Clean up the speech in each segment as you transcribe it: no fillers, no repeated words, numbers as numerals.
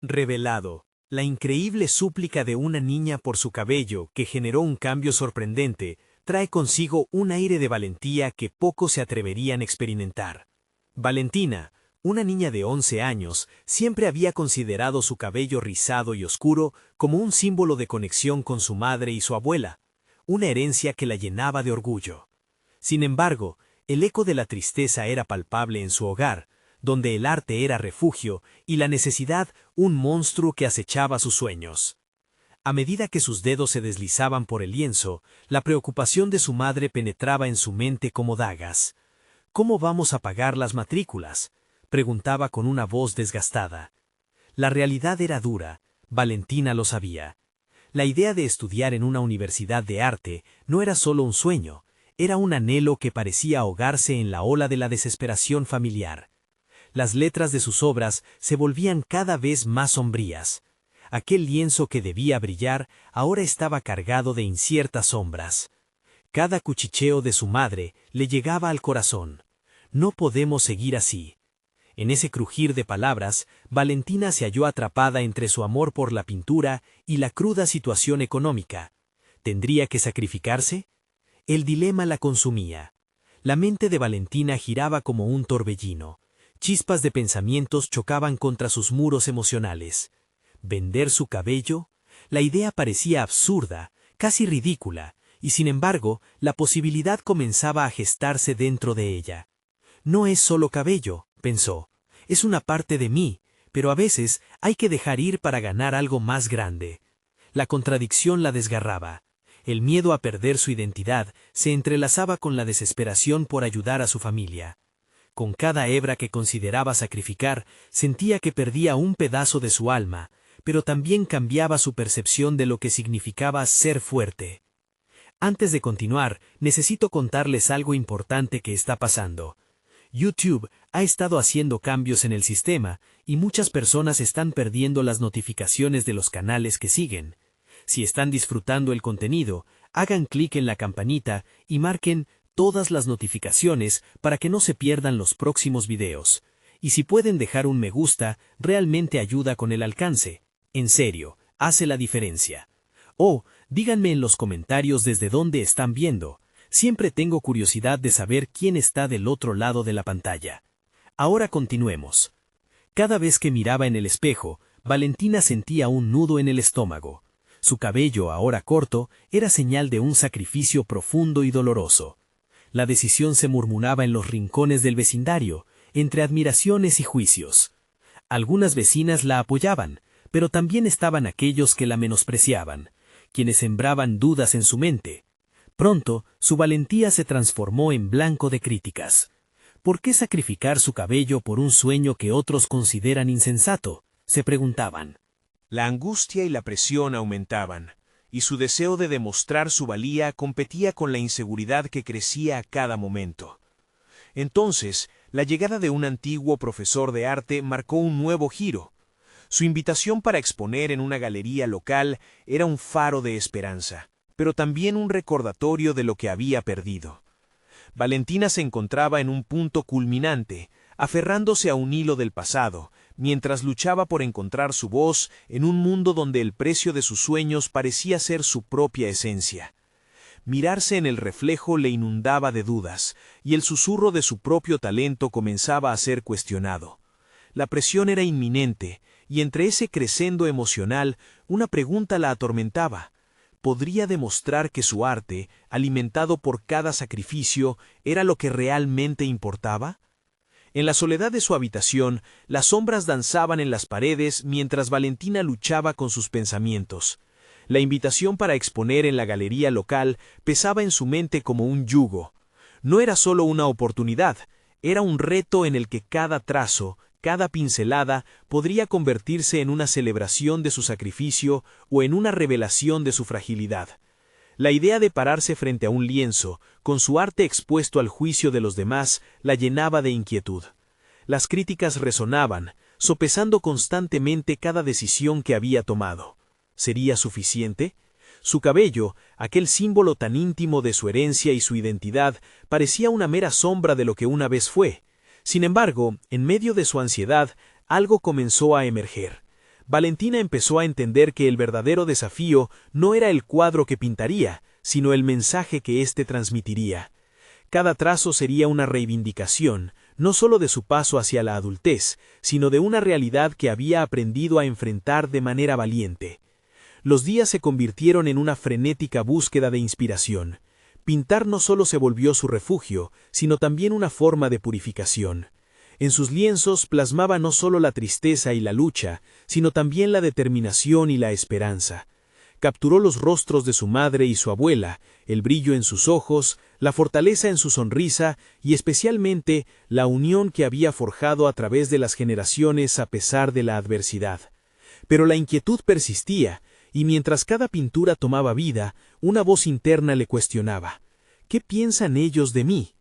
Revelado. La increíble súplica de una niña por su cabello, que generó un cambio sorprendente, trae consigo un aire de valentía que pocos se atreverían a experimentar. Valentina, una niña de 11 años, siempre había considerado su cabello rizado y oscuro como un símbolo de conexión con su madre y su abuela, una herencia que la llenaba de orgullo. Sin embargo, el eco de la tristeza era palpable en su hogar, donde el arte era refugio y la necesidad un monstruo que acechaba sus sueños. A medida que sus dedos se deslizaban por el lienzo, la preocupación de su madre penetraba en su mente como dagas. ¿Cómo vamos a pagar las matrículas?, preguntaba con una voz desgastada. La realidad era dura, Valentina lo sabía. La idea de estudiar en una universidad de arte no era solo un sueño, era un anhelo que parecía ahogarse en la ola de la desesperación familiar. Las letras de sus obras se volvían cada vez más sombrías. Aquel lienzo que debía brillar ahora estaba cargado de inciertas sombras. Cada cuchicheo de su madre le llegaba al corazón. No podemos seguir así. En ese crujir de palabras, Valentina se halló atrapada entre su amor por la pintura y la cruda situación económica. ¿Tendría que sacrificarse? El dilema la consumía. La mente de Valentina giraba como un torbellino. Chispas de pensamientos chocaban contra sus muros emocionales. ¿Vender su cabello? La idea parecía absurda, casi ridícula, y sin embargo, la posibilidad comenzaba a gestarse dentro de ella. No es solo cabello, pensó. Es una parte de mí, pero a veces hay que dejar ir para ganar algo más grande. La contradicción la desgarraba. El miedo a perder su identidad se entrelazaba con la desesperación por ayudar a su familia. Con cada hebra que consideraba sacrificar, sentía que perdía un pedazo de su alma, pero también cambiaba su percepción de lo que significaba ser fuerte. Antes de continuar, necesito contarles algo importante que está pasando. YouTube ha estado haciendo cambios en el sistema y muchas personas están perdiendo las notificaciones de los canales que siguen. Si están disfrutando el contenido, hagan clic en la campanita y marquen todas las notificaciones para que no se pierdan los próximos videos. Y si pueden dejar un me gusta, realmente ayuda con el alcance. En serio, hace la diferencia. O, díganme en los comentarios desde dónde están viendo. Siempre tengo curiosidad de saber quién está del otro lado de la pantalla. Ahora continuemos. Cada vez que miraba en el espejo, Valentina sentía un nudo en el estómago. Su cabello, ahora corto, era señal de un sacrificio profundo y doloroso. La decisión se murmuraba en los rincones del vecindario, entre admiraciones y juicios. Algunas vecinas la apoyaban, pero también estaban aquellos que la menospreciaban, quienes sembraban dudas en su mente. Pronto, su valentía se transformó en blanco de críticas. ¿Por qué sacrificar su cabello por un sueño que otros consideran insensato?, se preguntaban. La angustia y la presión aumentaban, y su deseo de demostrar su valía competía con la inseguridad que crecía a cada momento. Entonces, la llegada de un antiguo profesor de arte marcó un nuevo giro. Su invitación para exponer en una galería local era un faro de esperanza, pero también un recordatorio de lo que había perdido. Valentina se encontraba en un punto culminante, aferrándose a un hilo del pasado, mientras luchaba por encontrar su voz en un mundo donde el precio de sus sueños parecía ser su propia esencia. Mirarse en el reflejo le inundaba de dudas, y el susurro de su propio talento comenzaba a ser cuestionado. La presión era inminente, y entre ese crescendo emocional, una pregunta la atormentaba. ¿Podría demostrar que su arte, alimentado por cada sacrificio, era lo que realmente importaba? En la soledad de su habitación, las sombras danzaban en las paredes mientras Valentina luchaba con sus pensamientos. La invitación para exponer en la galería local pesaba en su mente como un yugo. No era solo una oportunidad, era un reto en el que cada trazo, cada pincelada, podría convertirse en una celebración de su sacrificio o en una revelación de su fragilidad. La idea de pararse frente a un lienzo, con su arte expuesto al juicio de los demás, la llenaba de inquietud. Las críticas resonaban, sopesando constantemente cada decisión que había tomado. ¿Sería suficiente? Su cabello, aquel símbolo tan íntimo de su herencia y su identidad, parecía una mera sombra de lo que una vez fue. Sin embargo, en medio de su ansiedad, algo comenzó a emerger. Valentina empezó a entender que el verdadero desafío no era el cuadro que pintaría, sino el mensaje que éste transmitiría. Cada trazo sería una reivindicación, no solo de su paso hacia la adultez, sino de una realidad que había aprendido a enfrentar de manera valiente. Los días se convirtieron en una frenética búsqueda de inspiración. Pintar no solo se volvió su refugio, sino también una forma de purificación. En sus lienzos plasmaba no solo la tristeza y la lucha, sino también la determinación y la esperanza. Capturó los rostros de su madre y su abuela, el brillo en sus ojos, la fortaleza en su sonrisa y especialmente la unión que había forjado a través de las generaciones a pesar de la adversidad. Pero la inquietud persistía, y mientras cada pintura tomaba vida, una voz interna le cuestionaba: ¿qué piensan ellos de mí?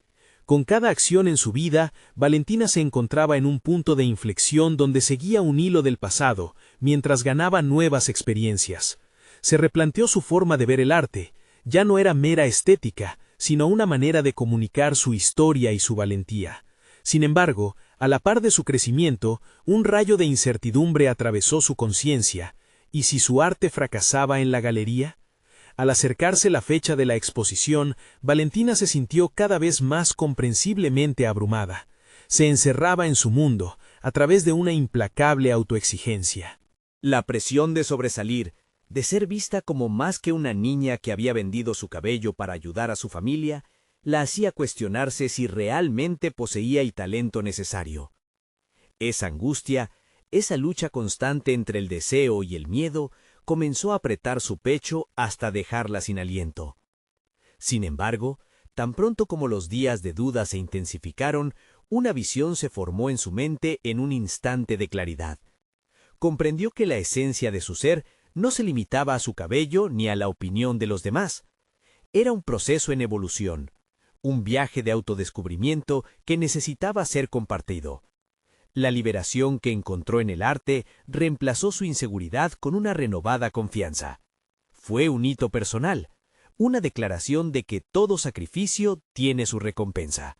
Con cada acción en su vida, Valentina se encontraba en un punto de inflexión donde seguía un hilo del pasado, mientras ganaba nuevas experiencias. Se replanteó su forma de ver el arte. Ya no era mera estética, sino una manera de comunicar su historia y su valentía. Sin embargo, a la par de su crecimiento, un rayo de incertidumbre atravesó su conciencia. ¿Y si su arte fracasaba en la galería? Al acercarse la fecha de la exposición, Valentina se sintió cada vez más comprensiblemente abrumada. Se encerraba en su mundo, a través de una implacable autoexigencia. La presión de sobresalir, de ser vista como más que una niña que había vendido su cabello para ayudar a su familia, la hacía cuestionarse si realmente poseía el talento necesario. Esa angustia, esa lucha constante entre el deseo y el miedo, comenzó a apretar su pecho hasta dejarla sin aliento. Sin embargo, tan pronto como los días de duda se intensificaron, una visión se formó en su mente en un instante de claridad. Comprendió que la esencia de su ser no se limitaba a su cabello ni a la opinión de los demás. Era un proceso en evolución, un viaje de autodescubrimiento que necesitaba ser compartido. La liberación que encontró en el arte reemplazó su inseguridad con una renovada confianza. Fue un hito personal, una declaración de que todo sacrificio tiene su recompensa.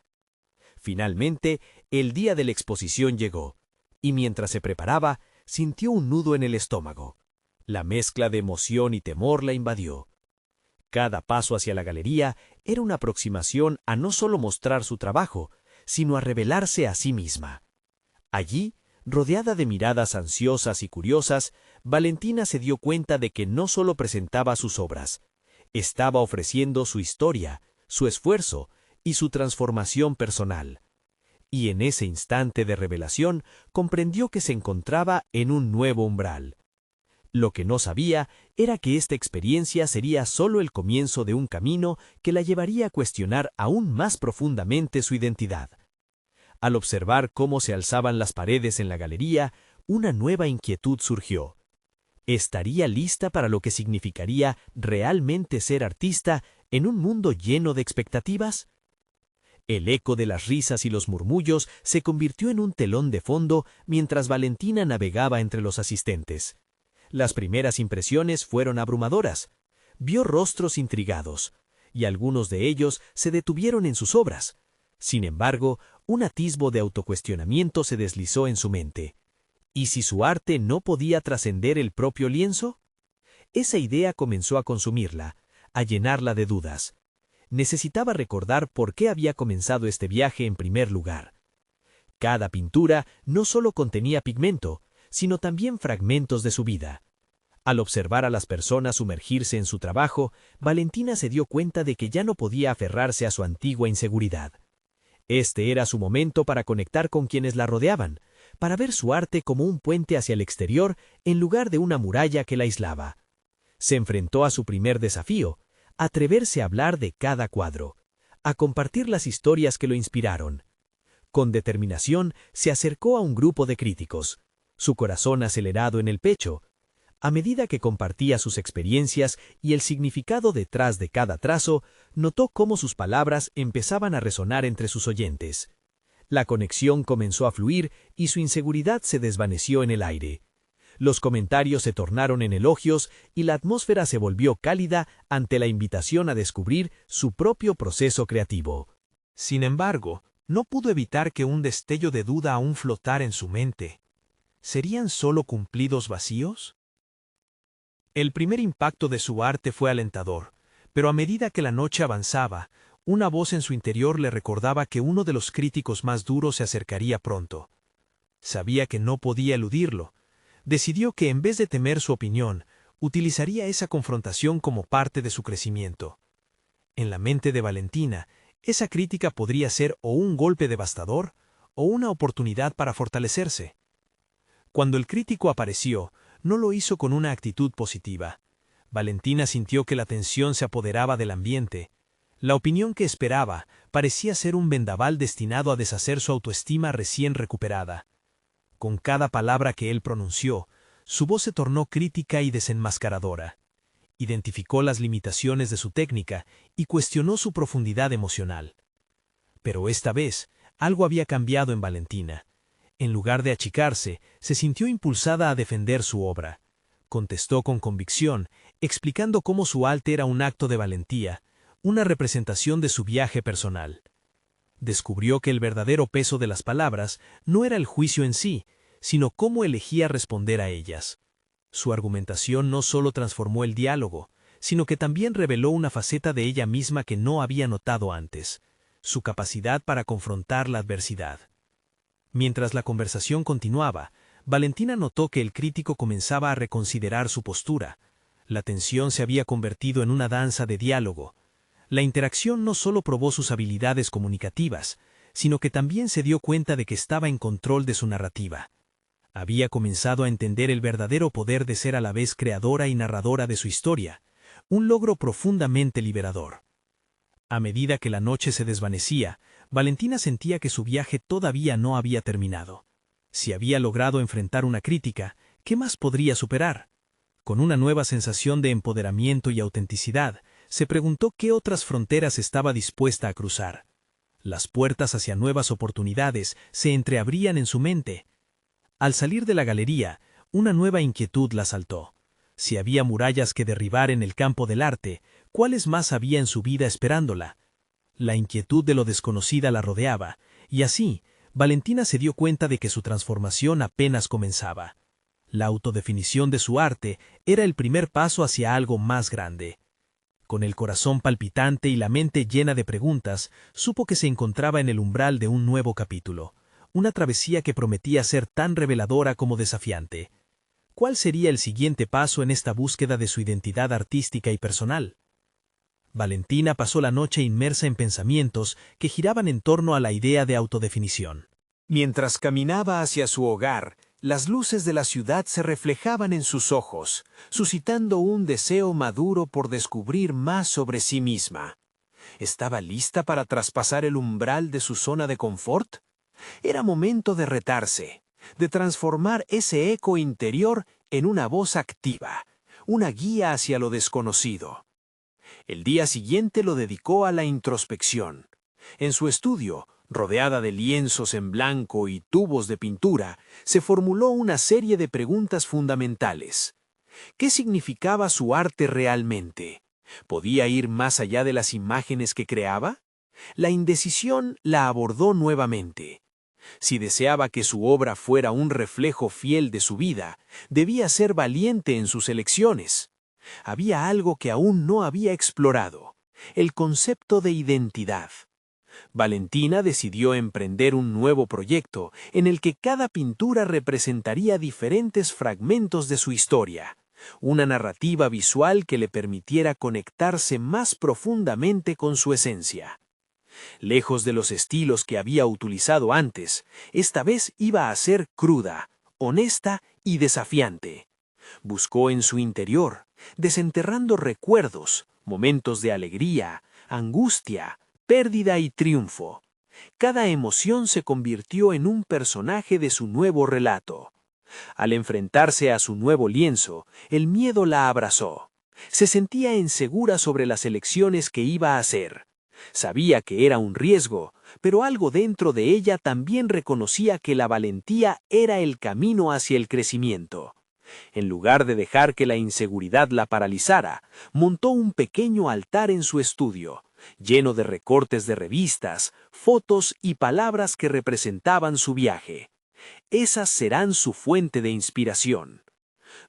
Finalmente, el día de la exposición llegó, y mientras se preparaba, sintió un nudo en el estómago. La mezcla de emoción y temor la invadió. Cada paso hacia la galería era una aproximación a no solo mostrar su trabajo, sino a revelarse a sí misma. Allí, rodeada de miradas ansiosas y curiosas, Valentina se dio cuenta de que no solo presentaba sus obras, estaba ofreciendo su historia, su esfuerzo y su transformación personal. Y en ese instante de revelación comprendió que se encontraba en un nuevo umbral. Lo que no sabía era que esta experiencia sería solo el comienzo de un camino que la llevaría a cuestionar aún más profundamente su identidad. Al observar cómo se alzaban las paredes en la galería, una nueva inquietud surgió. ¿Estaría lista para lo que significaría realmente ser artista en un mundo lleno de expectativas? El eco de las risas y los murmullos se convirtió en un telón de fondo mientras Valentina navegaba entre los asistentes. Las primeras impresiones fueron abrumadoras. Vio rostros intrigados, y algunos de ellos se detuvieron en sus obras. Sin embargo, un atisbo de autocuestionamiento se deslizó en su mente. ¿Y si su arte no podía trascender el propio lienzo? Esa idea comenzó a consumirla, a llenarla de dudas. Necesitaba recordar por qué había comenzado este viaje en primer lugar. Cada pintura no solo contenía pigmento, sino también fragmentos de su vida. Al observar a las personas sumergirse en su trabajo, Valentina se dio cuenta de que ya no podía aferrarse a su antigua inseguridad. Este era su momento para conectar con quienes la rodeaban, para ver su arte como un puente hacia el exterior en lugar de una muralla que la aislaba. Se enfrentó a su primer desafío, atreverse a hablar de cada cuadro, a compartir las historias que lo inspiraron. Con determinación se acercó a un grupo de críticos, su corazón acelerado en el pecho. A medida que compartía sus experiencias y el significado detrás de cada trazo, notó cómo sus palabras empezaban a resonar entre sus oyentes. La conexión comenzó a fluir y su inseguridad se desvaneció en el aire. Los comentarios se tornaron en elogios y la atmósfera se volvió cálida ante la invitación a descubrir su propio proceso creativo. Sin embargo, no pudo evitar que un destello de duda aún flotara en su mente. ¿Serían solo cumplidos vacíos? El primer impacto de su arte fue alentador, pero a medida que la noche avanzaba, una voz en su interior le recordaba que uno de los críticos más duros se acercaría pronto. Sabía que no podía eludirlo. Decidió que en vez de temer su opinión, utilizaría esa confrontación como parte de su crecimiento. En la mente de Valentina, esa crítica podría ser o un golpe devastador o una oportunidad para fortalecerse. Cuando el crítico apareció, no lo hizo con una actitud positiva. Valentina sintió que la tensión se apoderaba del ambiente. La opinión que esperaba parecía ser un vendaval destinado a deshacer su autoestima recién recuperada. Con cada palabra que él pronunció, su voz se tornó crítica y desenmascaradora. Identificó las limitaciones de su técnica y cuestionó su profundidad emocional. Pero esta vez, algo había cambiado en Valentina. En lugar de achicarse, se sintió impulsada a defender su obra. Contestó con convicción, explicando cómo su arte era un acto de valentía, una representación de su viaje personal. Descubrió que el verdadero peso de las palabras no era el juicio en sí, sino cómo elegía responder a ellas. Su argumentación no solo transformó el diálogo, sino que también reveló una faceta de ella misma que no había notado antes, su capacidad para confrontar la adversidad. Mientras la conversación continuaba, Valentina notó que el crítico comenzaba a reconsiderar su postura. La tensión se había convertido en una danza de diálogo. La interacción no solo probó sus habilidades comunicativas, sino que también se dio cuenta de que estaba en control de su narrativa. Había comenzado a entender el verdadero poder de ser a la vez creadora y narradora de su historia, un logro profundamente liberador. A medida que la noche se desvanecía, Valentina sentía que su viaje todavía no había terminado. Si había logrado enfrentar una crítica, ¿qué más podría superar? Con una nueva sensación de empoderamiento y autenticidad, se preguntó qué otras fronteras estaba dispuesta a cruzar. Las puertas hacia nuevas oportunidades se entreabrían en su mente. Al salir de la galería, una nueva inquietud la asaltó. Si había murallas que derribar en el campo del arte, ¿cuáles más había en su vida esperándola? La inquietud de lo desconocida la rodeaba, y así, Valentina se dio cuenta de que su transformación apenas comenzaba. La autodefinición de su arte era el primer paso hacia algo más grande. Con el corazón palpitante y la mente llena de preguntas, supo que se encontraba en el umbral de un nuevo capítulo, una travesía que prometía ser tan reveladora como desafiante. ¿Cuál sería el siguiente paso en esta búsqueda de su identidad artística y personal? Valentina pasó la noche inmersa en pensamientos que giraban en torno a la idea de autodefinición. Mientras caminaba hacia su hogar, las luces de la ciudad se reflejaban en sus ojos, suscitando un deseo maduro por descubrir más sobre sí misma. ¿Estaba lista para traspasar el umbral de su zona de confort? Era momento de retarse, de transformar ese eco interior en una voz activa, una guía hacia lo desconocido. El día siguiente lo dedicó a la introspección. En su estudio, rodeada de lienzos en blanco y tubos de pintura, se formuló una serie de preguntas fundamentales. ¿Qué significaba su arte realmente? ¿Podía ir más allá de las imágenes que creaba? La indecisión la abordó nuevamente. Si deseaba que su obra fuera un reflejo fiel de su vida, debía ser valiente en sus elecciones. Había algo que aún no había explorado, el concepto de identidad. Valentina decidió emprender un nuevo proyecto en el que cada pintura representaría diferentes fragmentos de su historia, una narrativa visual que le permitiera conectarse más profundamente con su esencia. Lejos de los estilos que había utilizado antes, esta vez iba a ser cruda, honesta y desafiante. Buscó en su interior, desenterrando recuerdos, momentos de alegría, angustia, pérdida y triunfo. Cada emoción se convirtió en un personaje de su nuevo relato. Al enfrentarse a su nuevo lienzo, el miedo la abrazó. Se sentía insegura sobre las elecciones que iba a hacer. Sabía que era un riesgo, pero algo dentro de ella también reconocía que la valentía era el camino hacia el crecimiento. En lugar de dejar que la inseguridad la paralizara, montó un pequeño altar en su estudio, lleno de recortes de revistas, fotos y palabras que representaban su viaje. Esas serán su fuente de inspiración.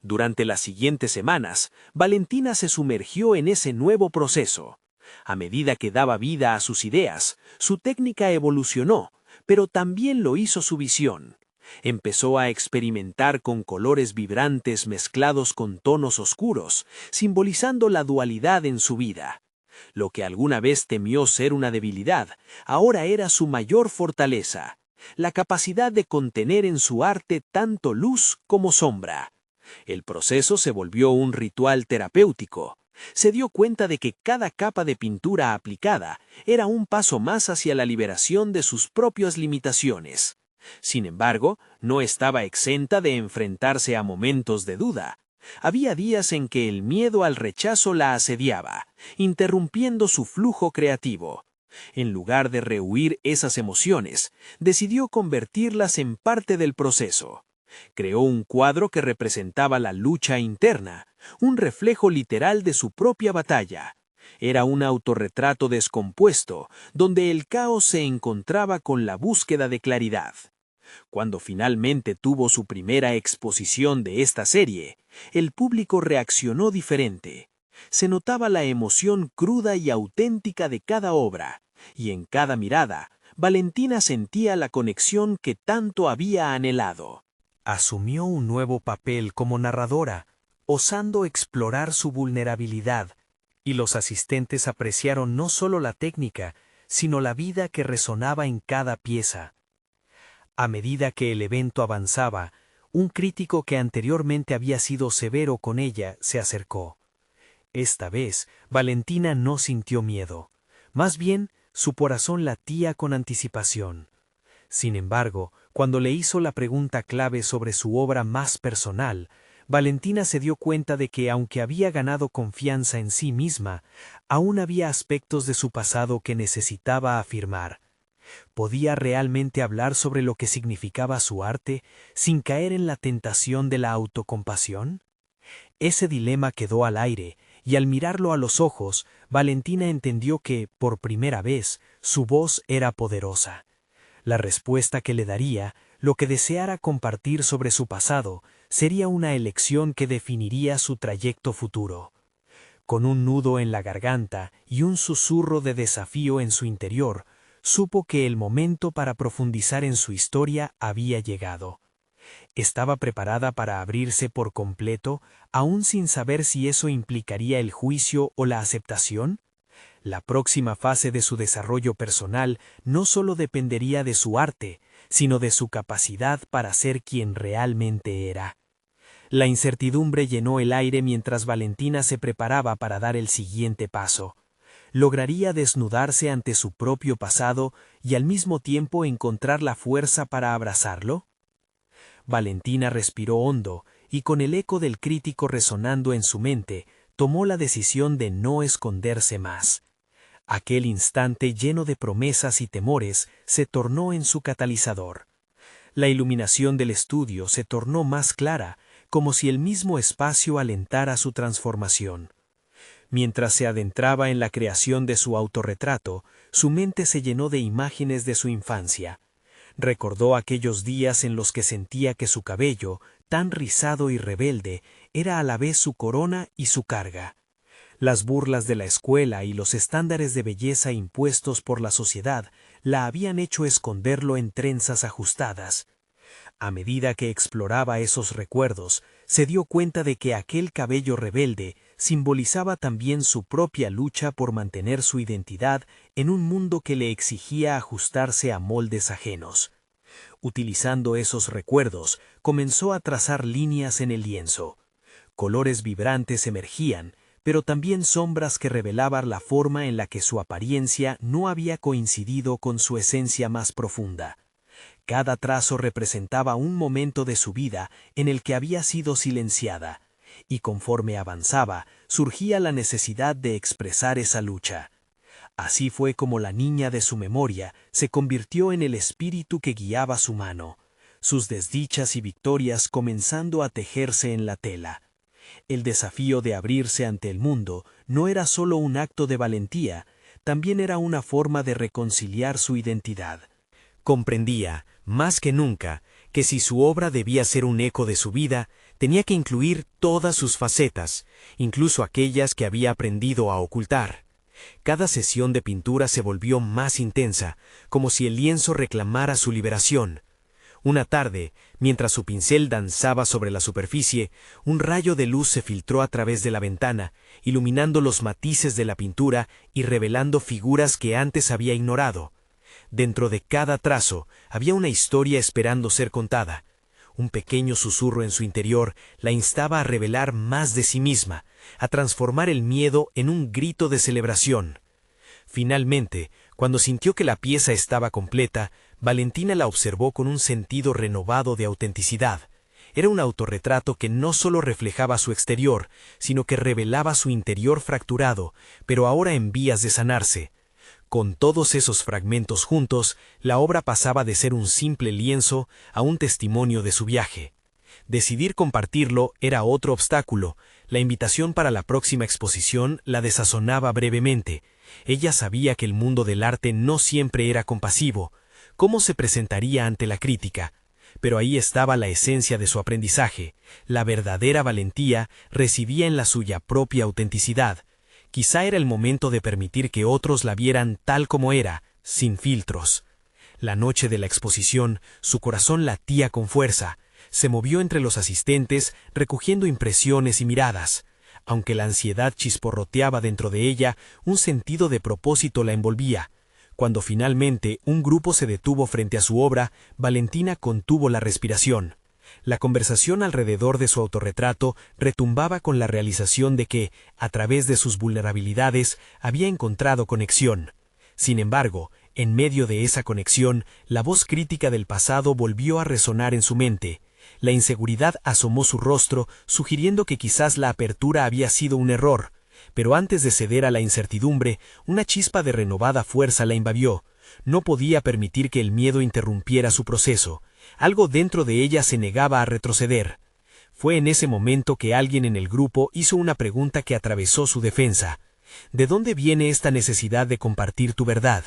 Durante las siguientes semanas, Valentina se sumergió en ese nuevo proceso. A medida que daba vida a sus ideas, su técnica evolucionó, pero también lo hizo su visión. Empezó a experimentar con colores vibrantes mezclados con tonos oscuros, simbolizando la dualidad en su vida. Lo que alguna vez temió ser una debilidad, ahora era su mayor fortaleza, la capacidad de contener en su arte tanto luz como sombra. El proceso se volvió un ritual terapéutico. Se dio cuenta de que cada capa de pintura aplicada era un paso más hacia la liberación de sus propias limitaciones. Sin embargo, no estaba exenta de enfrentarse a momentos de duda. Había días en que el miedo al rechazo la asediaba, interrumpiendo su flujo creativo. En lugar de rehuir esas emociones, decidió convertirlas en parte del proceso. Creó un cuadro que representaba la lucha interna, un reflejo literal de su propia batalla. Era un autorretrato descompuesto, donde el caos se encontraba con la búsqueda de claridad. Cuando finalmente tuvo su primera exposición de esta serie, el público reaccionó diferente. Se notaba la emoción cruda y auténtica de cada obra, y en cada mirada, Valentina sentía la conexión que tanto había anhelado. Asumió un nuevo papel como narradora, osando explorar su vulnerabilidad, y los asistentes apreciaron no solo la técnica, sino la vida que resonaba en cada pieza. A medida que el evento avanzaba, un crítico que anteriormente había sido severo con ella se acercó. Esta vez, Valentina no sintió miedo. Más bien, su corazón latía con anticipación. Sin embargo, cuando le hizo la pregunta clave sobre su obra más personal, Valentina se dio cuenta de que, aunque había ganado confianza en sí misma, aún había aspectos de su pasado que necesitaba afirmar. ¿Podía realmente hablar sobre lo que significaba su arte sin caer en la tentación de la autocompasión? Ese dilema quedó al aire, y al mirarlo a los ojos, Valentina entendió que, por primera vez, su voz era poderosa. La respuesta que le daría, lo que deseara compartir sobre su pasado, sería una elección que definiría su trayecto futuro. Con un nudo en la garganta y un susurro de desafío en su interior, supo que el momento para profundizar en su historia había llegado. Estaba preparada para abrirse por completo, aún sin saber si eso implicaría el juicio o la aceptación. La próxima fase de su desarrollo personal no solo dependería de su arte, sino de su capacidad para ser quien realmente era. La incertidumbre llenó el aire mientras Valentina se preparaba para dar el siguiente paso. ¿Lograría desnudarse ante su propio pasado y al mismo tiempo encontrar la fuerza para abrazarlo? Valentina respiró hondo y, con el eco del crítico resonando en su mente, tomó la decisión de no esconderse más. Aquel instante lleno de promesas y temores se tornó en su catalizador. La iluminación del estudio se tornó más clara, como si el mismo espacio alentara su transformación. Mientras se adentraba en la creación de su autorretrato, su mente se llenó de imágenes de su infancia. Recordó aquellos días en los que sentía que su cabello, tan rizado y rebelde, era a la vez su corona y su carga. Las burlas de la escuela y los estándares de belleza impuestos por la sociedad la habían hecho esconderlo en trenzas ajustadas. A medida que exploraba esos recuerdos, se dio cuenta de que aquel cabello rebelde simbolizaba también su propia lucha por mantener su identidad en un mundo que le exigía ajustarse a moldes ajenos. Utilizando esos recuerdos, comenzó a trazar líneas en el lienzo. Colores vibrantes emergían, pero también sombras que revelaban la forma en la que su apariencia no había coincidido con su esencia más profunda. Cada trazo representaba un momento de su vida en el que había sido silenciada, y conforme avanzaba, surgía la necesidad de expresar esa lucha. Así fue como la niña de su memoria se convirtió en el espíritu que guiaba su mano, sus desdichas y victorias comenzando a tejerse en la tela. El desafío de abrirse ante el mundo no era solo un acto de valentía, también era una forma de reconciliar su identidad. Comprendía, más que nunca, que si su obra debía ser un eco de su vida, tenía que incluir todas sus facetas, incluso aquellas que había aprendido a ocultar. Cada sesión de pintura se volvió más intensa, como si el lienzo reclamara su liberación. Una tarde, mientras su pincel danzaba sobre la superficie, un rayo de luz se filtró a través de la ventana, iluminando los matices de la pintura y revelando figuras que antes había ignorado. Dentro de cada trazo había una historia esperando ser contada. Un pequeño susurro en su interior la instaba a revelar más de sí misma, a transformar el miedo en un grito de celebración. Finalmente, cuando sintió que la pieza estaba completa, Valentina la observó con un sentido renovado de autenticidad. Era un autorretrato que no solo reflejaba su exterior, sino que revelaba su interior fracturado, pero ahora en vías de sanarse. Con todos esos fragmentos juntos, la obra pasaba de ser un simple lienzo a un testimonio de su viaje. Decidir compartirlo era otro obstáculo. La invitación para la próxima exposición la desazonaba brevemente. Ella sabía que el mundo del arte no siempre era compasivo. ¿Cómo se presentaría ante la crítica? Pero ahí estaba la esencia de su aprendizaje. La verdadera valentía residía en la suya propia autenticidad. Quizá era el momento de permitir que otros la vieran tal como era, sin filtros. La noche de la exposición, su corazón latía con fuerza. Se movió entre los asistentes, recogiendo impresiones y miradas. Aunque la ansiedad chisporroteaba dentro de ella, un sentido de propósito la envolvía. Cuando finalmente un grupo se detuvo frente a su obra, Valentina contuvo la respiración. La conversación alrededor de su autorretrato retumbaba con la realización de que, a través de sus vulnerabilidades, había encontrado conexión. Sin embargo, en medio de esa conexión, la voz crítica del pasado volvió a resonar en su mente. La inseguridad asomó su rostro, sugiriendo que quizás la apertura había sido un error. Pero antes de ceder a la incertidumbre, una chispa de renovada fuerza la invadió. No podía permitir que el miedo interrumpiera su proceso. Algo dentro de ella se negaba a retroceder. Fue en ese momento que alguien en el grupo hizo una pregunta que atravesó su defensa. ¿De dónde viene esta necesidad de compartir tu verdad?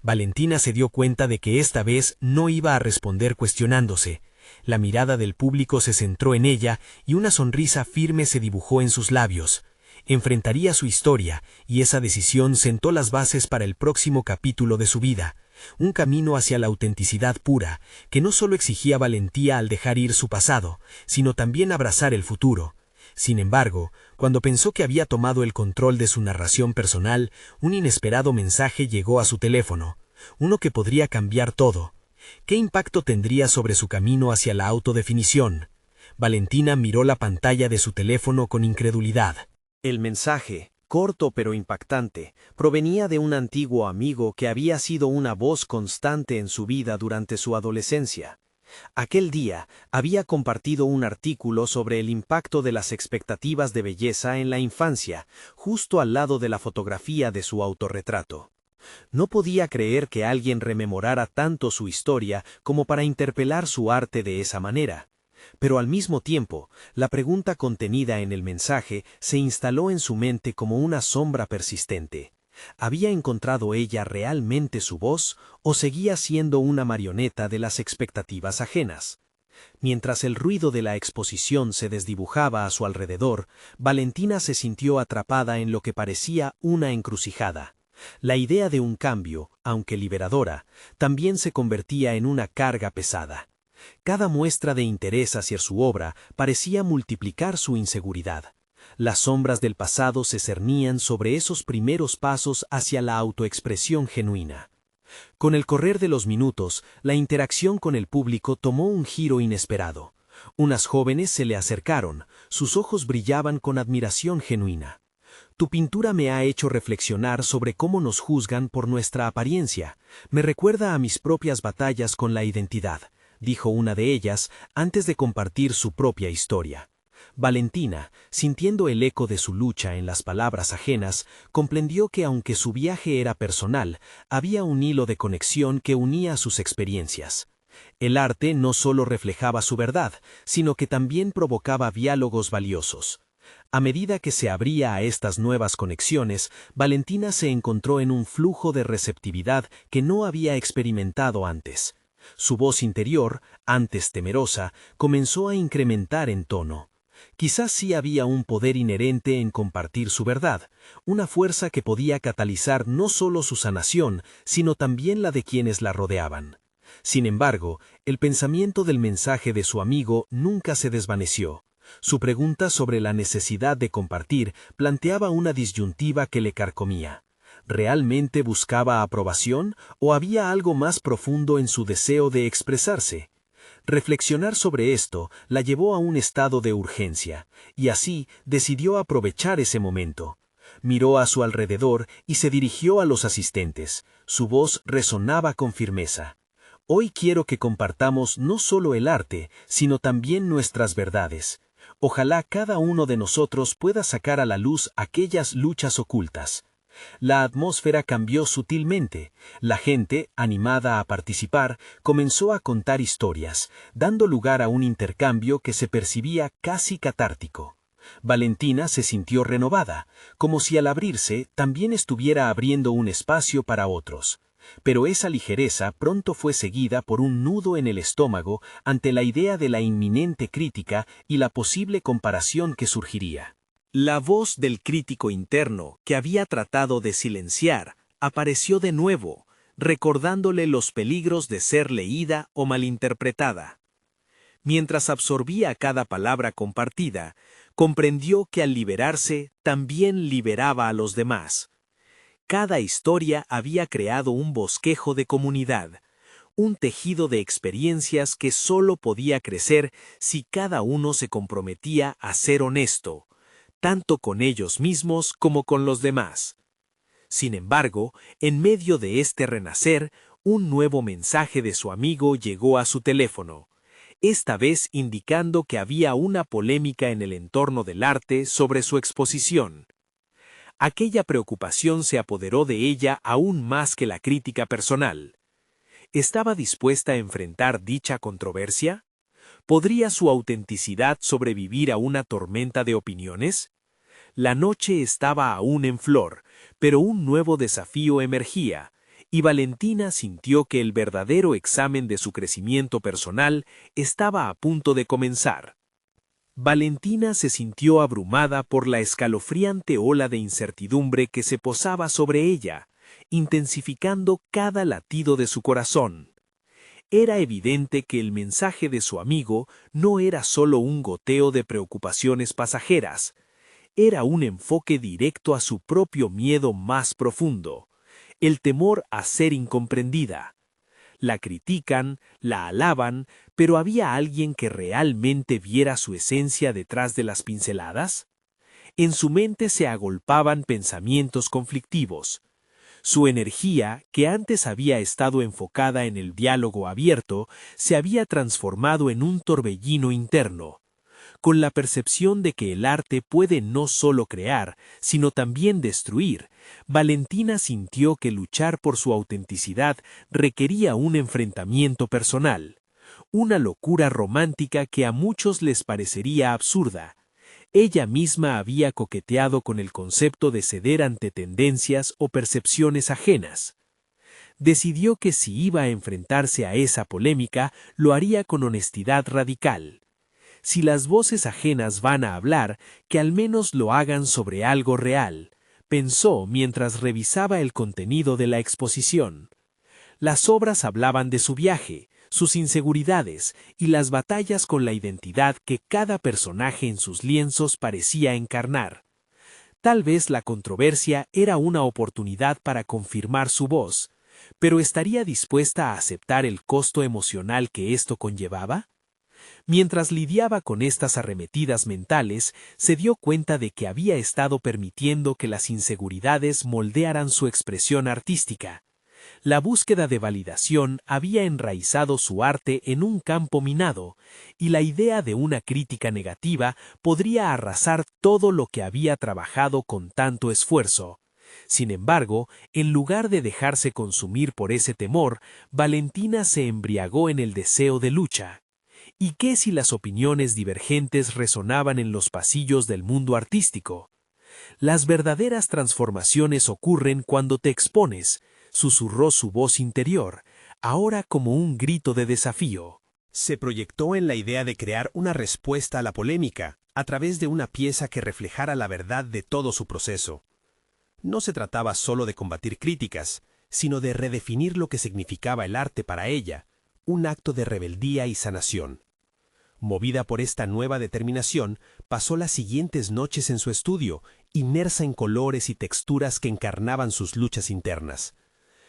Valentina se dio cuenta de que esta vez no iba a responder cuestionándose. La mirada del público se centró en ella y una sonrisa firme se dibujó en sus labios. Enfrentaría su historia, y esa decisión sentó las bases para el próximo capítulo de su vida. Un camino hacia la autenticidad pura, que no solo exigía valentía al dejar ir su pasado, sino también abrazar el futuro. Sin embargo, cuando pensó que había tomado el control de su narración personal, un inesperado mensaje llegó a su teléfono, uno que podría cambiar todo. ¿Qué impacto tendría sobre su camino hacia la autodefinición? Valentina miró la pantalla de su teléfono con incredulidad. El mensaje, corto pero impactante, provenía de un antiguo amigo que había sido una voz constante en su vida durante su adolescencia. Aquel día había compartido un artículo sobre el impacto de las expectativas de belleza en la infancia, justo al lado de la fotografía de su autorretrato. No podía creer que alguien rememorara tanto su historia como para interpelar su arte de esa manera. Pero al mismo tiempo, la pregunta contenida en el mensaje se instaló en su mente como una sombra persistente. ¿Había encontrado ella realmente su voz o seguía siendo una marioneta de las expectativas ajenas? Mientras el ruido de la exposición se desdibujaba a su alrededor, Valentina se sintió atrapada en lo que parecía una encrucijada. La idea de un cambio, aunque liberadora, también se convertía en una carga pesada. Cada muestra de interés hacia su obra parecía multiplicar su inseguridad. Las sombras del pasado se cernían sobre esos primeros pasos hacia la autoexpresión genuina. Con el correr de los minutos, la interacción con el público tomó un giro inesperado. Unas jóvenes se le acercaron, sus ojos brillaban con admiración genuina. Tu pintura me ha hecho reflexionar sobre cómo nos juzgan por nuestra apariencia. Me recuerda a mis propias batallas con la identidad, dijo una de ellas antes de compartir su propia historia. Valentina, sintiendo el eco de su lucha en las palabras ajenas, comprendió que aunque su viaje era personal, había un hilo de conexión que unía sus experiencias. El arte no solo reflejaba su verdad, sino que también provocaba diálogos valiosos. A medida que se abría a estas nuevas conexiones, Valentina se encontró en un flujo de receptividad que no había experimentado antes. Su voz interior, antes temerosa, comenzó a incrementar en tono. Quizás sí había un poder inherente en compartir su verdad, una fuerza que podía catalizar no solo su sanación, sino también la de quienes la rodeaban. Sin embargo, el pensamiento del mensaje de su amigo nunca se desvaneció. Su pregunta sobre la necesidad de compartir planteaba una disyuntiva que le carcomía. ¿Realmente buscaba aprobación o había algo más profundo en su deseo de expresarse? Reflexionar sobre esto la llevó a un estado de urgencia, y así decidió aprovechar ese momento. Miró a su alrededor y se dirigió a los asistentes. Su voz resonaba con firmeza. Hoy quiero que compartamos no solo el arte, sino también nuestras verdades. Ojalá cada uno de nosotros pueda sacar a la luz aquellas luchas ocultas. La atmósfera cambió sutilmente. La gente, animada a participar, comenzó a contar historias, dando lugar a un intercambio que se percibía casi catártico. Valentina se sintió renovada, como si al abrirse también estuviera abriendo un espacio para otros. Pero esa ligereza pronto fue seguida por un nudo en el estómago ante la idea de la inminente crítica y la posible comparación que surgiría. La voz del crítico interno, que había tratado de silenciar, apareció de nuevo, recordándole los peligros de ser leída o malinterpretada. Mientras absorbía cada palabra compartida, comprendió que al liberarse también liberaba a los demás. Cada historia había creado un bosquejo de comunidad, un tejido de experiencias que solo podía crecer si cada uno se comprometía a ser honesto, tanto con ellos mismos como con los demás. Sin embargo, en medio de este renacer, un nuevo mensaje de su amigo llegó a su teléfono, esta vez indicando que había una polémica en el entorno del arte sobre su exposición. Aquella preocupación se apoderó de ella aún más que la crítica personal. ¿Estaba dispuesta a enfrentar dicha controversia? ¿Podría su autenticidad sobrevivir a una tormenta de opiniones? La noche estaba aún en flor, pero un nuevo desafío emergía, y Valentina sintió que el verdadero examen de su crecimiento personal estaba a punto de comenzar. Valentina se sintió abrumada por la escalofriante ola de incertidumbre que se posaba sobre ella, intensificando cada latido de su corazón. Era evidente que el mensaje de su amigo no era solo un goteo de preocupaciones pasajeras, era un enfoque directo a su propio miedo más profundo, el temor a ser incomprendida. La critican, la alaban, pero ¿había alguien que realmente viera su esencia detrás de las pinceladas? En su mente se agolpaban pensamientos conflictivos. Su energía, que antes había estado enfocada en el diálogo abierto, se había transformado en un torbellino interno. Con la percepción de que el arte puede no solo crear, sino también destruir, Valentina sintió que luchar por su autenticidad requería un enfrentamiento personal, una locura romántica que a muchos les parecería absurda. Ella misma había coqueteado con el concepto de ceder ante tendencias o percepciones ajenas. Decidió que si iba a enfrentarse a esa polémica, lo haría con honestidad radical. Si las voces ajenas van a hablar, que al menos lo hagan sobre algo real, pensó mientras revisaba el contenido de la exposición. Las obras hablaban de su viaje, sus inseguridades y las batallas con la identidad que cada personaje en sus lienzos parecía encarnar. Tal vez la controversia era una oportunidad para confirmar su voz, pero ¿estaría dispuesta a aceptar el costo emocional que esto conllevaba? Mientras lidiaba con estas arremetidas mentales, se dio cuenta de que había estado permitiendo que las inseguridades moldearan su expresión artística. La búsqueda de validación había enraizado su arte en un campo minado, y la idea de una crítica negativa podría arrasar todo lo que había trabajado con tanto esfuerzo. Sin embargo, en lugar de dejarse consumir por ese temor, Valentina se embriagó en el deseo de lucha. ¿Y qué si las opiniones divergentes resonaban en los pasillos del mundo artístico? Las verdaderas transformaciones ocurren cuando te expones, susurró su voz interior, ahora como un grito de desafío. Se proyectó en la idea de crear una respuesta a la polémica a través de una pieza que reflejara la verdad de todo su proceso. No se trataba solo de combatir críticas, sino de redefinir lo que significaba el arte para ella, un acto de rebeldía y sanación. Movida por esta nueva determinación, pasó las siguientes noches en su estudio, inmersa en colores y texturas que encarnaban sus luchas internas.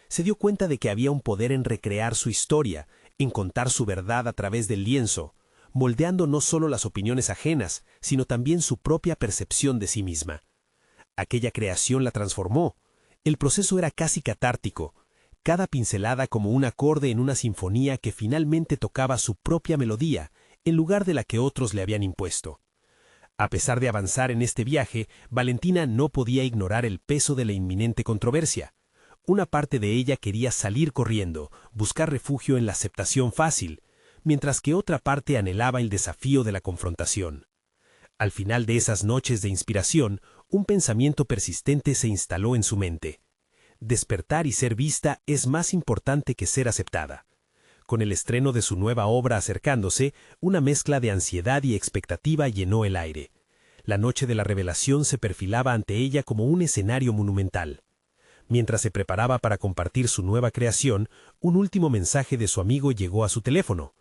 Se dio cuenta de que había un poder en recrear su historia, en contar su verdad a través del lienzo, moldeando no solo las opiniones ajenas, sino también su propia percepción de sí misma. Aquella creación la transformó. El proceso era casi catártico, cada pincelada como un acorde en una sinfonía que finalmente tocaba su propia melodía, en lugar de la que otros le habían impuesto. A pesar de avanzar en este viaje, Valentina no podía ignorar el peso de la inminente controversia. Una parte de ella quería salir corriendo, buscar refugio en la aceptación fácil, mientras que otra parte anhelaba el desafío de la confrontación. Al final de esas noches de inspiración, un pensamiento persistente se instaló en su mente. Despertar y ser vista es más importante que ser aceptada. Con el estreno de su nueva obra acercándose, una mezcla de ansiedad y expectativa llenó el aire. La noche de la revelación se perfilaba ante ella como un escenario monumental. Mientras se preparaba para compartir su nueva creación, un último mensaje de su amigo llegó a su teléfono.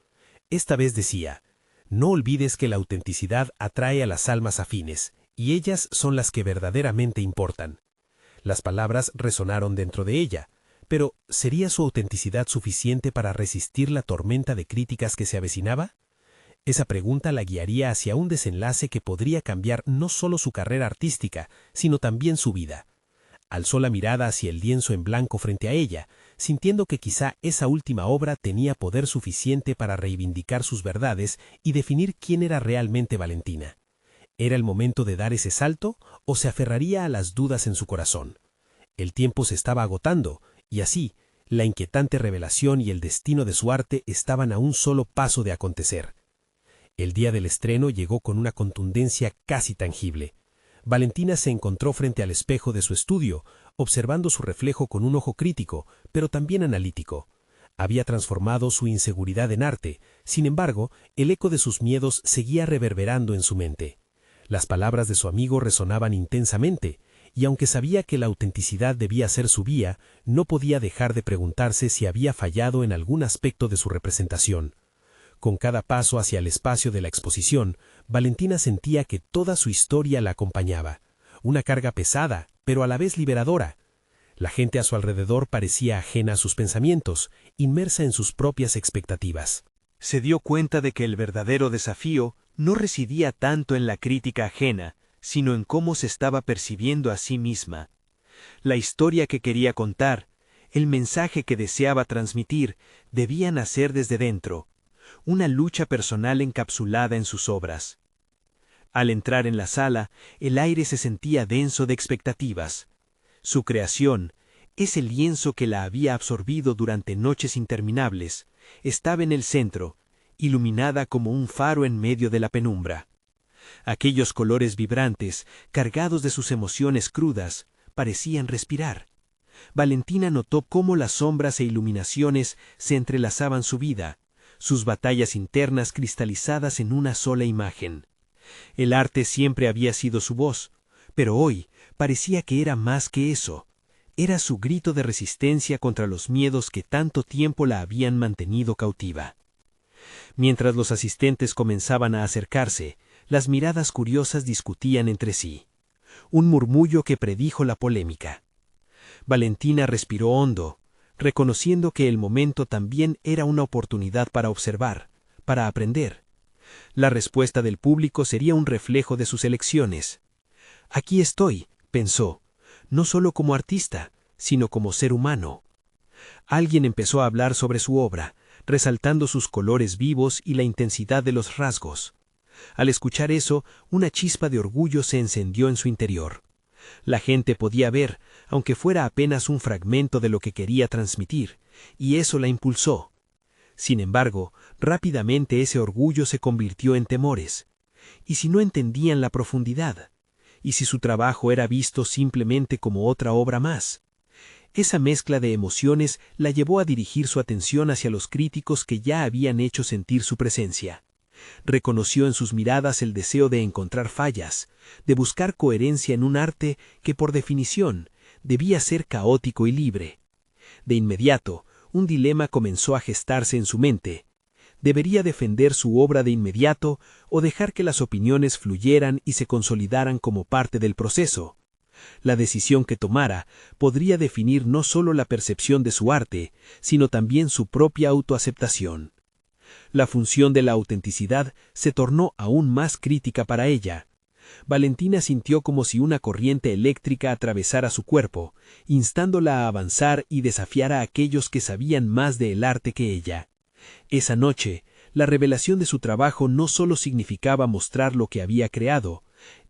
Esta vez decía: «No olvides que la autenticidad atrae a las almas afines, y ellas son las que verdaderamente importan». Las palabras resonaron dentro de ella, pero ¿sería su autenticidad suficiente para resistir la tormenta de críticas que se avecinaba? Esa pregunta la guiaría hacia un desenlace que podría cambiar no solo su carrera artística, sino también su vida. Alzó la mirada hacia el lienzo en blanco frente a ella, sintiendo que quizá esa última obra tenía poder suficiente para reivindicar sus verdades y definir quién era realmente Valentina. ¿Era el momento de dar ese salto o se aferraría a las dudas en su corazón? El tiempo se estaba agotando, y así, la inquietante revelación y el destino de su arte estaban a un solo paso de acontecer. El día del estreno llegó con una contundencia casi tangible. Valentina se encontró frente al espejo de su estudio, observando su reflejo con un ojo crítico, pero también analítico. Había transformado su inseguridad en arte, sin embargo, el eco de sus miedos seguía reverberando en su mente. Las palabras de su amigo resonaban intensamente, y aunque sabía que la autenticidad debía ser su vía, no podía dejar de preguntarse si había fallado en algún aspecto de su representación. Con cada paso hacia el espacio de la exposición, Valentina sentía que toda su historia la acompañaba. Una carga pesada, pero a la vez liberadora. La gente a su alrededor parecía ajena a sus pensamientos, inmersa en sus propias expectativas. Se dio cuenta de que el verdadero desafío no residía tanto en la crítica ajena, sino en cómo se estaba percibiendo a sí misma. La historia que quería contar, el mensaje que deseaba transmitir, debía nacer desde dentro. Una lucha personal encapsulada en sus obras. Al entrar en la sala, el aire se sentía denso de expectativas. Su creación, ese lienzo que la había absorbido durante noches interminables, estaba en el centro, iluminada como un faro en medio de la penumbra. Aquellos colores vibrantes, cargados de sus emociones crudas, parecían respirar. Valentina notó cómo las sombras e iluminaciones se entrelazaban su vida, sus batallas internas cristalizadas en una sola imagen. El arte siempre había sido su voz, pero hoy parecía que era más que eso. Era su grito de resistencia contra los miedos que tanto tiempo la habían mantenido cautiva. Mientras los asistentes comenzaban a acercarse, las miradas curiosas discutían entre sí. Un murmullo que predijo la polémica. Valentina respiró hondo, reconociendo que el momento también era una oportunidad para observar, para aprender. La respuesta del público sería un reflejo de sus elecciones. Aquí estoy, pensó, no solo como artista, sino como ser humano. Alguien empezó a hablar sobre su obra, resaltando sus colores vivos y la intensidad de los rasgos. Al escuchar eso, una chispa de orgullo se encendió en su interior. La gente podía ver, aunque fuera apenas un fragmento de lo que quería transmitir, y eso la impulsó. Sin embargo, rápidamente ese orgullo se convirtió en temores. ¿Y si no entendían la profundidad? ¿Y si su trabajo era visto simplemente como otra obra más? Esa mezcla de emociones la llevó a dirigir su atención hacia los críticos que ya habían hecho sentir su presencia. Reconoció en sus miradas el deseo de encontrar fallas, de buscar coherencia en un arte que, por definición, debía ser caótico y libre. De inmediato, un dilema comenzó a gestarse en su mente. ¿Debería defender su obra de inmediato o dejar que las opiniones fluyeran y se consolidaran como parte del proceso? La decisión que tomara podría definir no solo la percepción de su arte, sino también su propia autoaceptación. La función de la autenticidad se tornó aún más crítica para ella. Valentina sintió como si una corriente eléctrica atravesara su cuerpo, instándola a avanzar y desafiar a aquellos que sabían más del arte que ella. Esa noche, la revelación de su trabajo no solo significaba mostrar lo que había creado,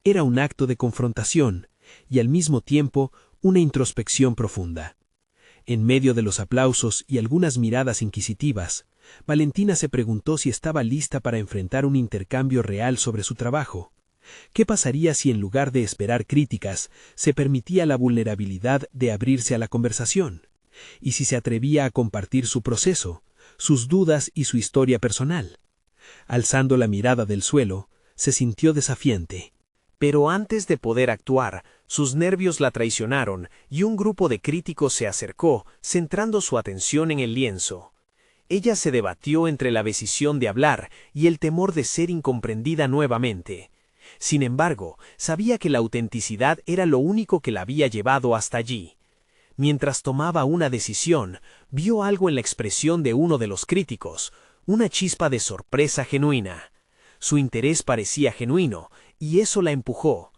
era un acto de confrontación, y al mismo tiempo una introspección profunda. En medio de los aplausos y algunas miradas inquisitivas, Valentina se preguntó si estaba lista para enfrentar un intercambio real sobre su trabajo. ¿Qué pasaría si en lugar de esperar críticas, se permitía la vulnerabilidad de abrirse a la conversación? ¿Y si se atrevía a compartir su proceso, sus dudas y su historia personal? Alzando la mirada del suelo, se sintió desafiante. Pero antes de poder actuar, sus nervios la traicionaron y un grupo de críticos se acercó, centrando su atención en el lienzo. Ella se debatió entre la decisión de hablar y el temor de ser incomprendida nuevamente. Sin embargo, sabía que la autenticidad era lo único que la había llevado hasta allí. Mientras tomaba una decisión, vio algo en la expresión de uno de los críticos, una chispa de sorpresa genuina. Su interés parecía genuino, y eso la empujó.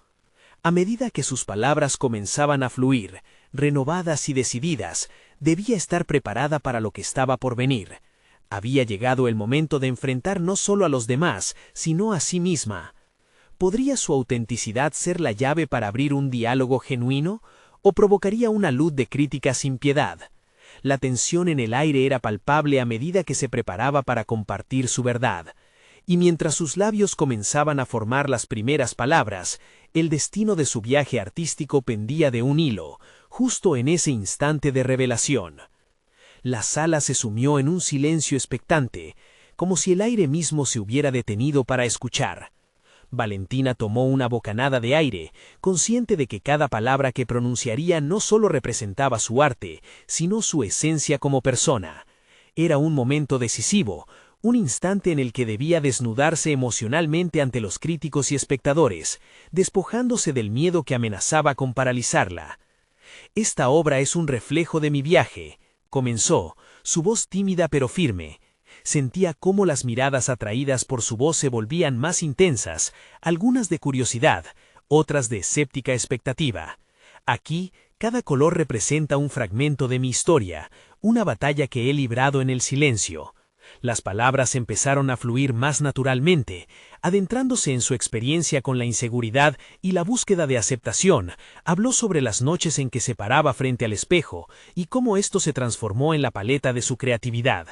A medida que sus palabras comenzaban a fluir, renovadas y decididas, debía estar preparada para lo que estaba por venir. Había llegado el momento de enfrentar no solo a los demás, sino a sí misma. ¿Podría su autenticidad ser la llave para abrir un diálogo genuino, o provocaría una luz de crítica sin piedad? La tensión en el aire era palpable a medida que se preparaba para compartir su verdad. Y mientras sus labios comenzaban a formar las primeras palabras, el destino de su viaje artístico pendía de un hilo, justo en ese instante de revelación. La sala se sumió en un silencio expectante, como si el aire mismo se hubiera detenido para escuchar. Valentina tomó una bocanada de aire, consciente de que cada palabra que pronunciaría no solo representaba su arte, sino su esencia como persona. Era un momento decisivo, un instante en el que debía desnudarse emocionalmente ante los críticos y espectadores, despojándose del miedo que amenazaba con paralizarla. «Esta obra es un reflejo de mi viaje», comenzó, su voz tímida pero firme. Sentía cómo las miradas atraídas por su voz se volvían más intensas, algunas de curiosidad, otras de escéptica expectativa. Aquí, cada color representa un fragmento de mi historia, una batalla que he librado en el silencio. Las palabras empezaron a fluir más naturalmente, adentrándose en su experiencia con la inseguridad y la búsqueda de aceptación. Habló sobre las noches en que se paraba frente al espejo y cómo esto se transformó en la paleta de su creatividad.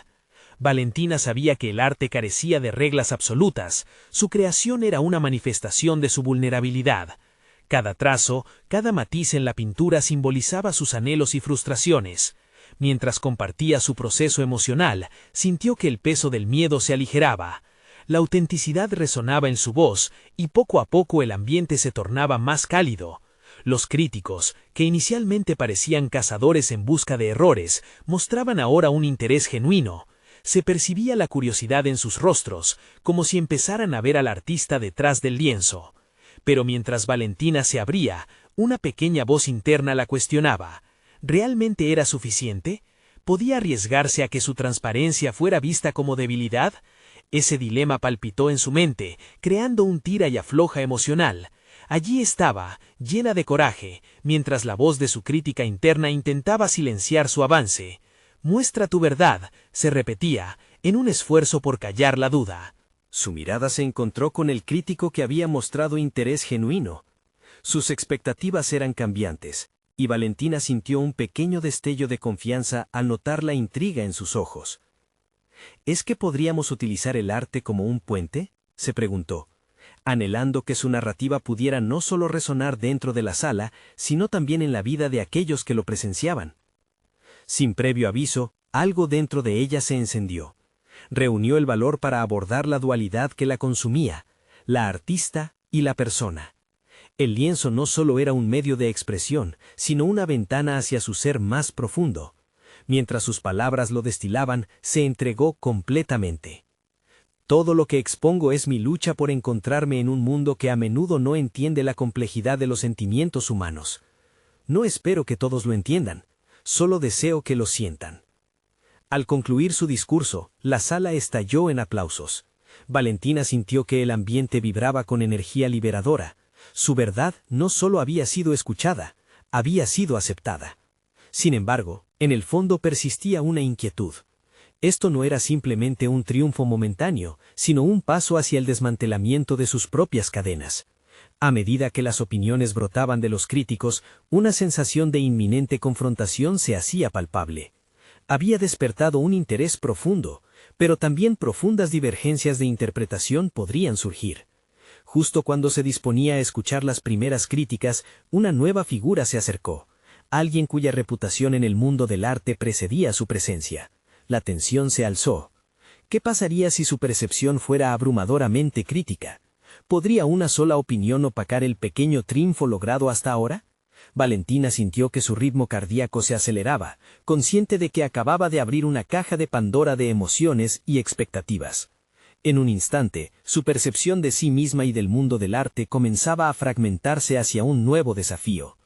Valentina sabía que el arte carecía de reglas absolutas, su creación era una manifestación de su vulnerabilidad. Cada trazo, cada matiz en la pintura simbolizaba sus anhelos y frustraciones. Mientras compartía su proceso emocional, sintió que el peso del miedo se aligeraba. La autenticidad resonaba en su voz, y poco a poco el ambiente se tornaba más cálido. Los críticos, que inicialmente parecían cazadores en busca de errores, mostraban ahora un interés genuino. Se percibía la curiosidad en sus rostros, como si empezaran a ver al artista detrás del lienzo. Pero mientras Valentina se abría, una pequeña voz interna la cuestionaba. ¿Realmente era suficiente? ¿Podía arriesgarse a que su transparencia fuera vista como debilidad? Ese dilema palpitó en su mente, creando un tira y afloja emocional. Allí estaba, llena de coraje, mientras la voz de su crítica interna intentaba silenciar su avance. «Muestra tu verdad», se repetía, en un esfuerzo por callar la duda. Su mirada se encontró con el crítico que había mostrado interés genuino. Sus expectativas eran cambiantes, y Valentina sintió un pequeño destello de confianza al notar la intriga en sus ojos. ¿Es que podríamos utilizar el arte como un puente?, se preguntó, anhelando que su narrativa pudiera no solo resonar dentro de la sala, sino también en la vida de aquellos que lo presenciaban. Sin previo aviso, algo dentro de ella se encendió. Reunió el valor para abordar la dualidad que la consumía, la artista y la persona. El lienzo no solo era un medio de expresión, sino una ventana hacia su ser más profundo. Mientras sus palabras lo destilaban, se entregó completamente. Todo lo que expongo es mi lucha por encontrarme en un mundo que a menudo no entiende la complejidad de los sentimientos humanos. No espero que todos lo entiendan, solo deseo que lo sientan. Al concluir su discurso, la sala estalló en aplausos. Valentina sintió que el ambiente vibraba con energía liberadora. Su verdad no solo había sido escuchada, había sido aceptada. Sin embargo, en el fondo persistía una inquietud. Esto no era simplemente un triunfo momentáneo, sino un paso hacia el desmantelamiento de sus propias cadenas. A medida que las opiniones brotaban de los críticos, una sensación de inminente confrontación se hacía palpable. Había despertado un interés profundo, pero también profundas divergencias de interpretación podrían surgir. Justo cuando se disponía a escuchar las primeras críticas, una nueva figura se acercó, alguien cuya reputación en el mundo del arte precedía su presencia. La tensión se alzó. ¿Qué pasaría si su percepción fuera abrumadoramente crítica? ¿Podría una sola opinión opacar el pequeño triunfo logrado hasta ahora? Valentina sintió que su ritmo cardíaco se aceleraba, consciente de que acababa de abrir una caja de Pandora de emociones y expectativas. En un instante, su percepción de sí misma y del mundo del arte comenzaba a fragmentarse hacia un nuevo desafío.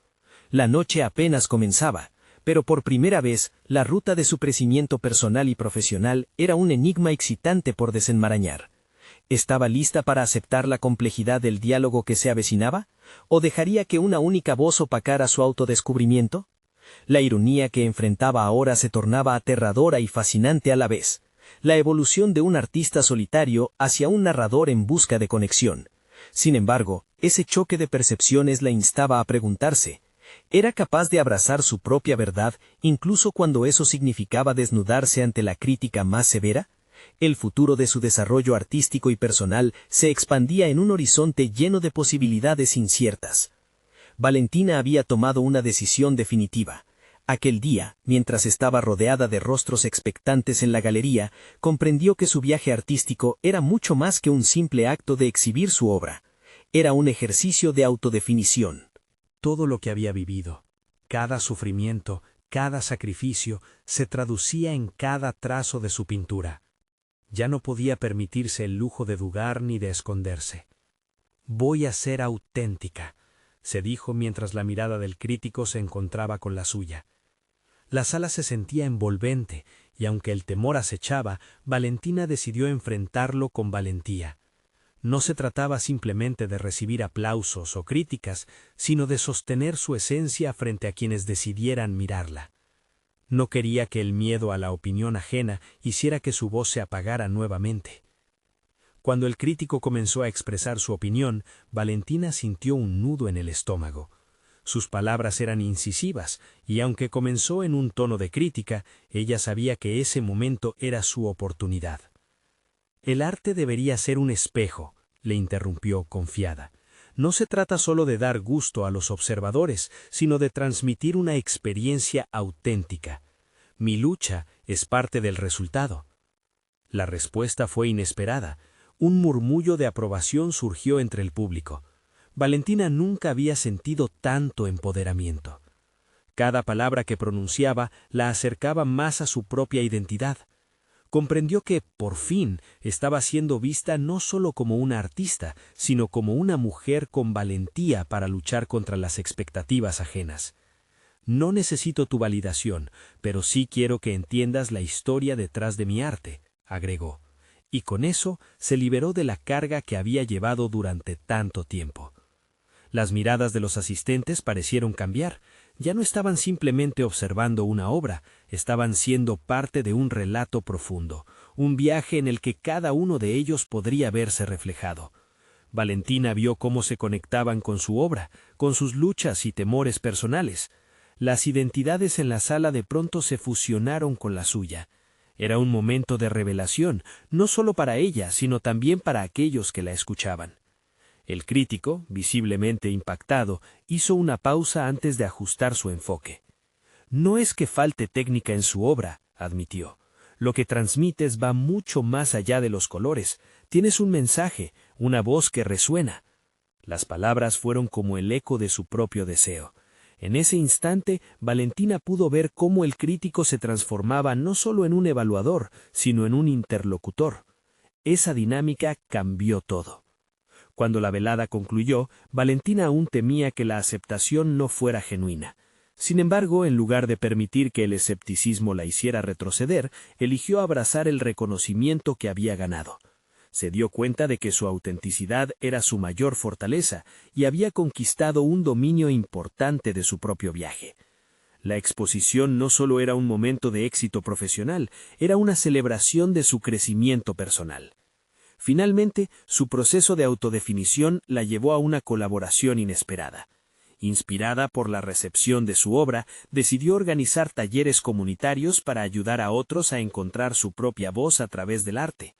La noche apenas comenzaba, pero por primera vez, la ruta de su crecimiento personal y profesional era un enigma excitante por desenmarañar. ¿Estaba lista para aceptar la complejidad del diálogo que se avecinaba? ¿O dejaría que una única voz opacara su autodescubrimiento? La ironía que enfrentaba ahora se tornaba aterradora y fascinante a la vez. La evolución de un artista solitario hacia un narrador en busca de conexión. Sin embargo, ese choque de percepciones la instaba a preguntarse, ¿era capaz de abrazar su propia verdad incluso cuando eso significaba desnudarse ante la crítica más severa? El futuro de su desarrollo artístico y personal se expandía en un horizonte lleno de posibilidades inciertas. Valentina había tomado una decisión definitiva. Aquel día, mientras estaba rodeada de rostros expectantes en la galería, comprendió que su viaje artístico era mucho más que un simple acto de exhibir su obra. Era un ejercicio de autodefinición. Todo lo que había vivido, cada sufrimiento, cada sacrificio, se traducía en cada trazo de su pintura. Ya no podía permitirse el lujo de dudar ni de esconderse. «Voy a ser auténtica», se dijo mientras la mirada del crítico se encontraba con la suya. La sala se sentía envolvente, y aunque el temor acechaba, Valentina decidió enfrentarlo con valentía. No se trataba simplemente de recibir aplausos o críticas, sino de sostener su esencia frente a quienes decidieran mirarla. No quería que el miedo a la opinión ajena hiciera que su voz se apagara nuevamente. Cuando el crítico comenzó a expresar su opinión, Valentina sintió un nudo en el estómago. Sus palabras eran incisivas, y aunque comenzó en un tono de crítica, ella sabía que ese momento era su oportunidad. «El arte debería ser un espejo», le interrumpió confiada. «No se trata solo de dar gusto a los observadores, sino de transmitir una experiencia auténtica. Mi lucha es parte del resultado». La respuesta fue inesperada. Un murmullo de aprobación surgió entre el público. Valentina nunca había sentido tanto empoderamiento. Cada palabra que pronunciaba la acercaba más a su propia identidad. Comprendió que, por fin, estaba siendo vista no solo como una artista, sino como una mujer con valentía para luchar contra las expectativas ajenas. «No necesito tu validación, pero sí quiero que entiendas la historia detrás de mi arte», agregó. Y con eso se liberó de la carga que había llevado durante tanto tiempo. Las miradas de los asistentes parecieron cambiar. Ya no estaban simplemente observando una obra, estaban siendo parte de un relato profundo, un viaje en el que cada uno de ellos podría verse reflejado. Valentina vio cómo se conectaban con su obra, con sus luchas y temores personales. Las identidades en la sala de pronto se fusionaron con la suya. Era un momento de revelación, no solo para ella, sino también para aquellos que la escuchaban. El crítico, visiblemente impactado, hizo una pausa antes de ajustar su enfoque. No es que falte técnica en su obra, admitió. Lo que transmites va mucho más allá de los colores. Tienes un mensaje, una voz que resuena. Las palabras fueron como el eco de su propio deseo. En ese instante, Valentina pudo ver cómo el crítico se transformaba no solo en un evaluador, sino en un interlocutor. Esa dinámica cambió todo. Cuando la velada concluyó, Valentina aún temía que la aceptación no fuera genuina. Sin embargo, en lugar de permitir que el escepticismo la hiciera retroceder, eligió abrazar el reconocimiento que había ganado. Se dio cuenta de que su autenticidad era su mayor fortaleza y había conquistado un dominio importante de su propio viaje. La exposición no solo era un momento de éxito profesional, era una celebración de su crecimiento personal. Finalmente, su proceso de autodefinición la llevó a una colaboración inesperada. Inspirada por la recepción de su obra, decidió organizar talleres comunitarios para ayudar a otros a encontrar su propia voz a través del arte.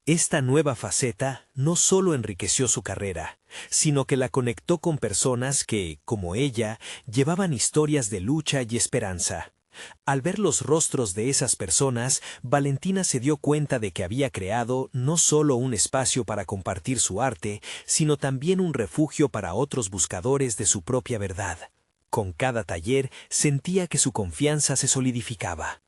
Esta nueva faceta no solo enriqueció su carrera, sino que la conectó con personas que, como ella, llevaban historias de lucha y esperanza. Al ver los rostros de esas personas, Valentina se dio cuenta de que había creado no solo un espacio para compartir su arte, sino también un refugio para otros buscadores de su propia verdad. Con cada taller sentía que su confianza se solidificaba.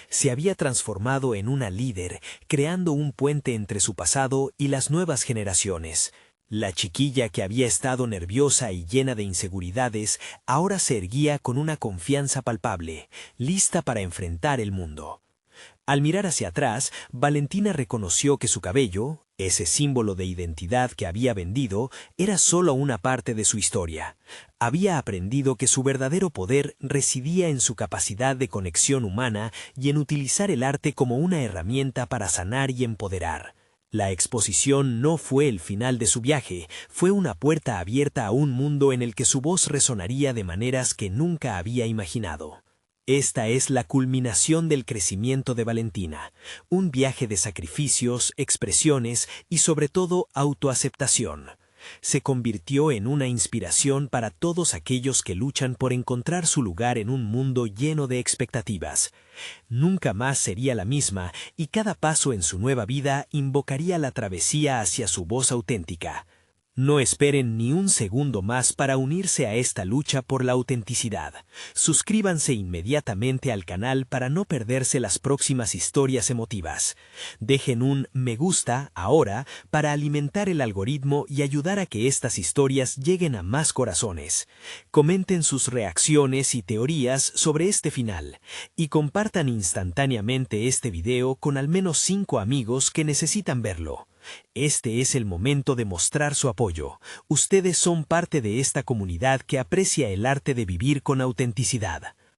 Se había transformado en una líder, creando un puente entre su pasado y las nuevas generaciones. La chiquilla que había estado nerviosa y llena de inseguridades, ahora se erguía con una confianza palpable, lista para enfrentar el mundo. Al mirar hacia atrás, Valentina reconoció que su cabello, ese símbolo de identidad que había vendido, era solo una parte de su historia. Había aprendido que su verdadero poder residía en su capacidad de conexión humana y en utilizar el arte como una herramienta para sanar y empoderar. La exposición no fue el final de su viaje, fue una puerta abierta a un mundo en el que su voz resonaría de maneras que nunca había imaginado. Esta es la culminación del crecimiento de Valentina, un viaje de sacrificios, expresiones y sobre todo autoaceptación. Se convirtió en una inspiración para todos aquellos que luchan por encontrar su lugar en un mundo lleno de expectativas. Nunca más sería la misma y cada paso en su nueva vida invocaría la travesía hacia su voz auténtica. No esperen ni un segundo más para unirse a esta lucha por la autenticidad. Suscríbanse inmediatamente al canal para no perderse las próximas historias emotivas. Dejen un me gusta ahora para alimentar el algoritmo y ayudar a que estas historias lleguen a más corazones. Comenten sus reacciones y teorías sobre este final y compartan instantáneamente este video con al menos 5 amigos que necesitan verlo. Este es el momento de mostrar su apoyo. Ustedes son parte de esta comunidad que aprecia el arte de vivir con autenticidad.